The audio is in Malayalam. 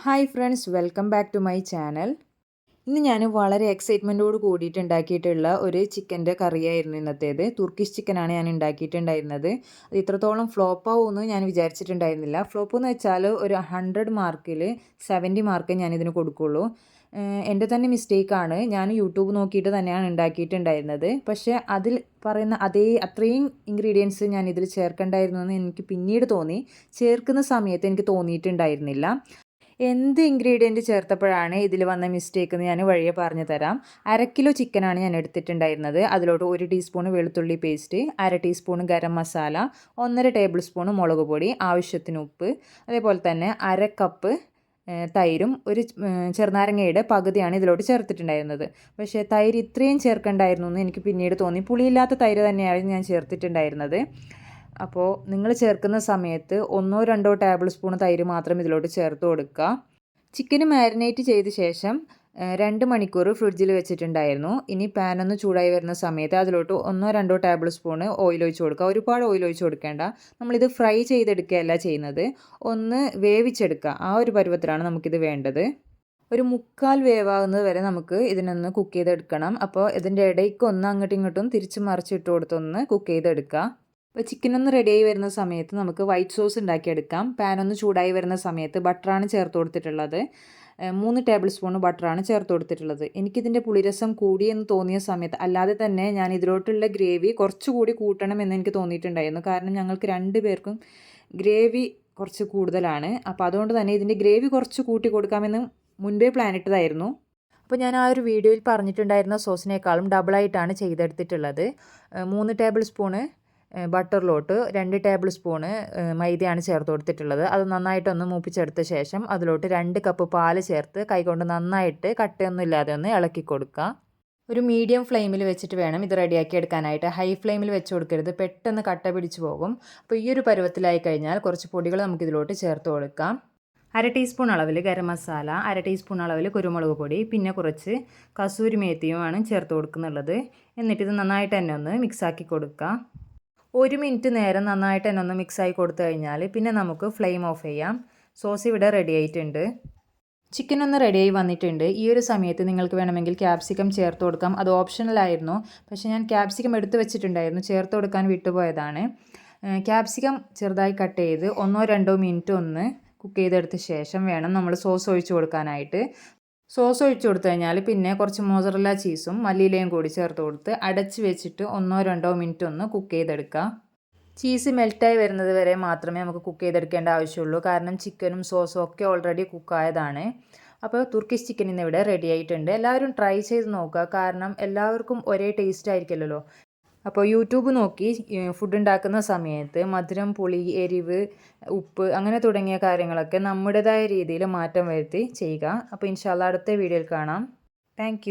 Hi friends, welcome back to my channel. ഇന്ന് ഞാൻ വളരെ എക്സൈറ്റ്മെൻറ്റോട് കൂടിയിട്ട് ഉണ്ടാക്കിയിട്ടുള്ള ഒരു ചിക്കൻ്റെ കറിയായിരുന്നു ഇന്നത്തേത്. തുർക്കിഷ് ചിക്കനാണ് ഞാൻ ഉണ്ടാക്കിയിട്ടുണ്ടായിരുന്നത്. അത് ഇത്രത്തോളം ഫ്ലോപ്പ് ആവുമെന്ന് ഞാൻ വിചാരിച്ചിട്ടുണ്ടായിരുന്നില്ല. ഫ്ലോപ്പ് എന്ന് വെച്ചാൽ ഒരു 100 മാർക്കിൽ 70 മാർക്ക് ഞാനിതിന് കൊടുക്കുകയുള്ളൂ. എൻ്റെ തന്നെ മിസ്റ്റേക്കാണ്. ഞാൻ യൂട്യൂബ് നോക്കിയിട്ട് തന്നെയാണ് ഉണ്ടാക്കിയിട്ടുണ്ടായിരുന്നത്. പക്ഷേ അതിൽ പറയുന്ന അത്രയും ഇൻഗ്രീഡിയൻസ് ഞാൻ ഇതിൽ ചേർക്കണ്ടായിരുന്നു എന്ന് എനിക്ക് പിന്നീട് തോന്നി. ചേർക്കുന്ന സമയത്ത് എനിക്ക് തോന്നിയിട്ടുണ്ടായിരുന്നില്ല. എന്ത് ഇൻഗ്രീഡിയൻറ്റ് ചേർത്തപ്പോഴാണ് ഇതിൽ വന്ന മിസ്റ്റേക്ക് എന്ന് ഞാൻ വഴിയെ പറഞ്ഞു തരാം. 1/2 കിലോ ചിക്കനാണ് ഞാൻ എടുത്തിട്ടുണ്ടായിരുന്നത്. അതിലോട്ട് 1 ടീസ്പൂൺ വെളുത്തുള്ളി paste, 1/2 teaspoon garam masala, 1.5 table spoon മുളക് പൊടി, ആവശ്യത്തിന് ഉപ്പ്, അതേപോലെ തന്നെ 1/2 കപ്പ് തൈരും ഒരു ചെറുനാരങ്ങയുടെ പകുതിയാണ് ഇതിലോട്ട് ചേർത്തിട്ടുണ്ടായിരുന്നത്. പക്ഷേ തൈര് ഇത്രയും ചേർക്കണ്ടായിരുന്നു എന്ന് എനിക്ക് പിന്നീട് തോന്നി. പുളിയില്ലാത്ത തൈര് തന്നെയാണ് ഞാൻ ചേർത്തിട്ടുണ്ടായിരുന്നത്. അപ്പോൾ നിങ്ങൾ ചേർക്കുന്ന സമയത്ത് 1-2 ടേബിൾ സ്പൂൺ തൈര് മാത്രം ഇതിലോട്ട് ചേർത്ത് കൊടുക്കുക. ചിക്കന് മാരിനേറ്റ് ചെയ്ത ശേഷം 2 മണിക്കൂർ ഫ്രിഡ്ജിൽ വെച്ചിട്ടുണ്ടായിരുന്നു. ഇനി പാൻ ഒന്ന് ചൂടായി വരുന്ന സമയത്ത് അതിലോട്ട് 1-2 ടേബിൾ സ്പൂൺ ഓയിൽ ഒഴിച്ച് കൊടുക്കുക. ഒരുപാട് ഓയിൽ ഒഴിച്ച് കൊടുക്കേണ്ട. നമ്മളിത് ഫ്രൈ ചെയ്തെടുക്കുകയല്ല ചെയ്യുന്നത്, ഒന്ന് വേവിച്ചെടുക്കുക. ആ ഒരു പരുവത്തിലാണ് നമുക്കിത് വേണ്ടത്. ഒരു 1/4 വേവാകുന്നത് വരെ നമുക്ക് ഇതിനൊന്ന് കുക്ക് ചെയ്തെടുക്കണം. അപ്പോൾ ഇതിൻ്റെ ഇടയ്ക്ക് ഒന്ന് അങ്ങോട്ടും ഇങ്ങോട്ടും തിരിച്ച് മറിച്ചിട്ട് കൊടുത്തൊന്ന് കുക്ക് ചെയ്തെടുക്കുക. അപ്പോൾ ചിക്കനൊന്ന് റെഡിയായി വരുന്ന സമയത്ത് നമുക്ക് വൈറ്റ് സോസ് ഉണ്ടാക്കിയെടുക്കാം. പാൻ ഒന്ന് ചൂടായി വരുന്ന സമയത്ത് ബട്ടറാണ് ചേർത്ത് കൊടുത്തിട്ടുള്ളത്. 3 ടേബിൾ സ്പൂൺ ബട്ടറാണ് ചേർത്ത് കൊടുത്തിട്ടുള്ളത്. എനിക്കിതിൻ്റെ പുളിരസം കൂടിയെന്ന് തോന്നിയ സമയത്ത്, അല്ലാതെ തന്നെ ഞാൻ ഇതിലോട്ടുള്ള ഗ്രേവി കുറച്ചുകൂടി കൂട്ടണമെന്ന് എനിക്ക് തോന്നിയിട്ടുണ്ടായിരുന്നു. കാരണം ഞങ്ങൾക്ക് 2 പേർക്കും ഗ്രേവി കുറച്ച് കൂടുതലാണ്. അപ്പോൾ അതുകൊണ്ട് തന്നെ ഇതിൻ്റെ ഗ്രേവി കുറച്ച് കൂട്ടി കൊടുക്കാമെന്ന് മുൻപേ പ്ലാൻ ഇട്ടതായിരുന്നു. അപ്പോൾ ഞാൻ ആ ഒരു വീഡിയോയിൽ പറഞ്ഞിട്ടുണ്ടായിരുന്ന സോസിനേക്കാളും ഡബിളായിട്ടാണ് ചെയ്തെടുത്തിട്ടുള്ളത്. 3 ടേബിൾ സ്പൂണ് ബട്ടറിലോട്ട് 2 ടേബിൾ സ്പൂണ് മൈദയാണ് ചേർത്ത് കൊടുത്തിട്ടുള്ളത്. അത് നന്നായിട്ടൊന്ന് മൂപ്പിച്ചെടുത്ത ശേഷം അതിലോട്ട് 2 കപ്പ് പാൽ ചേർത്ത് കൈകൊണ്ട് നന്നായിട്ട് കട്ടയൊന്നും ഇല്ലാതെ ഒന്ന് ഇളക്കി കൊടുക്കുക. ഒരു മീഡിയം ഫ്ലെയിമിൽ വെച്ചിട്ട് വേണം ഇത് റെഡിയാക്കി എടുക്കാനായിട്ട്. ഹൈ ഫ്ലെയിമിൽ വെച്ച് കൊടുക്കരുത്, പെട്ടെന്ന് കട്ട പിടിച്ച് പോകും. അപ്പോൾ ഈ ഒരു പരുവത്തിലായി കഴിഞ്ഞാൽ കുറച്ച് പൊടികൾ നമുക്കിതിലോട്ട് ചേർത്ത് കൊടുക്കാം. 1/2 ടീസ്പൂൺ അളവിൽ ഗരം മസാല, 1/2 ടീസ്പൂൺ അളവിൽ കുരുമുളക് പൊടി, പിന്നെ കുറച്ച് കസൂരി മേത്തിയുമാണ് ചേർത്ത് കൊടുക്കുന്നുള്ളത്. എന്നിട്ടിത് നന്നായിട്ട് തന്നെ ഒന്ന് മിക്സാക്കി കൊടുക്കുക. 1 മിനിറ്റ് നേരം നന്നായിട്ട് തന്നെ ഒന്ന് മിക്സായി കൊടുത്തു കഴിഞ്ഞാൽ പിന്നെ നമുക്ക് ഫ്ലെയിം ഓഫ് ചെയ്യാം. സോസ് ഇവിടെ റെഡി ആയിട്ടുണ്ട്. ചിക്കൻ ഒന്ന് റെഡിയായി വന്നിട്ടുണ്ട്. ഈ ഒരു സമയത്ത് നിങ്ങൾക്ക് വേണമെങ്കിൽ ക്യാപ്സിക്കം ചേർത്ത് കൊടുക്കാം. അത് ഓപ്ഷണലായിരുന്നു. പക്ഷേ ഞാൻ ക്യാപ്സിക്കം എടുത്ത് വെച്ചിട്ടുണ്ടായിരുന്നു, ചേർത്ത് കൊടുക്കാൻ വിട്ടുപോയതാണ്. ക്യാപ്സിക്കം ചെറുതായി കട്ട് ചെയ്ത് 1-2 മിനിറ്റ് ഒന്ന് കുക്ക് ചെയ്തെടുത്ത ശേഷം വേണം നമ്മൾ സോസ് ഒഴിച്ച് കൊടുക്കാനായിട്ട്. സോസ് ഒഴിച്ച് കൊടുത്തു കഴിഞ്ഞാൽ പിന്നെ കുറച്ച് മോസറല്ല ചീസും മല്ലിയിലയും കൂടി ചേർത്ത് കൊടുത്ത് അടച്ച് വെച്ചിട്ട് 1-2 മിനിറ്റ് ഒന്ന് കുക്ക് ചെയ്തെടുക്കുക. ചീസ് മെൽറ്റായി വരുന്നത് വരെ മാത്രമേ നമുക്ക് കുക്ക് ചെയ്തെടുക്കേണ്ട ആവശ്യമുള്ളൂ. കാരണം ചിക്കനും സോസും ഒക്കെ ഓൾറെഡി കുക്കായതാണ്. അപ്പോൾ തുർക്കിഷ് ചിക്കൻ ഇന്നിവിടെ റെഡി ആയിട്ടുണ്ട്. എല്ലാവരും ട്രൈ ചെയ്ത് നോക്കുക. കാരണം എല്ലാവർക്കും ഒരേ ടേസ്റ്റ് ആയിരിക്കില്ലല്ലോ. അപ്പോൾ യൂട്യൂബ് നോക്കി ഫുഡ് ഉണ്ടാക്കുന്ന സമയത്ത് മധുരം, പുളി, എരിവ്, ഉപ്പ് അങ്ങനെ തുടങ്ങിയ കാര്യങ്ങളൊക്കെ നമ്മുടേതായ രീതിയിൽ മാറ്റം വരുത്തി ചെയ്യുക. അപ്പോൾ ഇൻഷാ അല്ലാഹ് അടുത്ത വീഡിയോയിൽ കാണാം. താങ്ക്